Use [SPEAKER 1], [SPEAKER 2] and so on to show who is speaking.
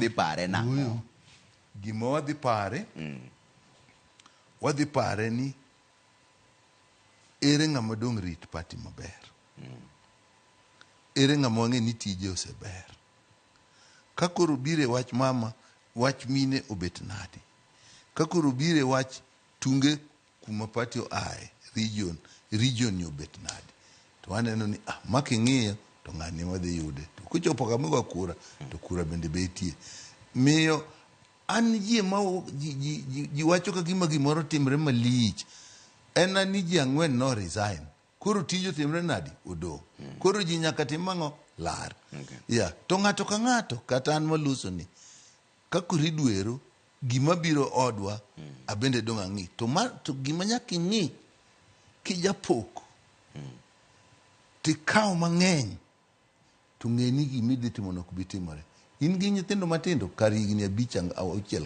[SPEAKER 1] udhi pare nang'o?
[SPEAKER 2] Gima wadhi pare, wadhi pare ni ere ng'ama dong' rit party maber. Ere ng'ama wang'e ni tije oseber. Ka koro bire wach mama, wach mine obet nadi. Ka koro bire wach tunge kuma party oae, region obet nadi. To waneno ni making'iyo to ng'ani wadhi yude. To kuchopo kamigo kura, to kura bende betie. Miyo an yie ma ji wacho ka gimoro timre malich. En ni ji 4 no resign. Koro tijo timre nadi odong'. Koro ji nyaka tim mang'o lar. To ng'ato ka ng'ato kata an maluso ni ka kuri dwero gima biro odwa abende dong' ang'i. To gima nyaka ing'i kijapok tikaw mang'eny to ng'e ni gimidhi timo nok bitimore. In gi nyithindo matindo kar higni 5 6 ka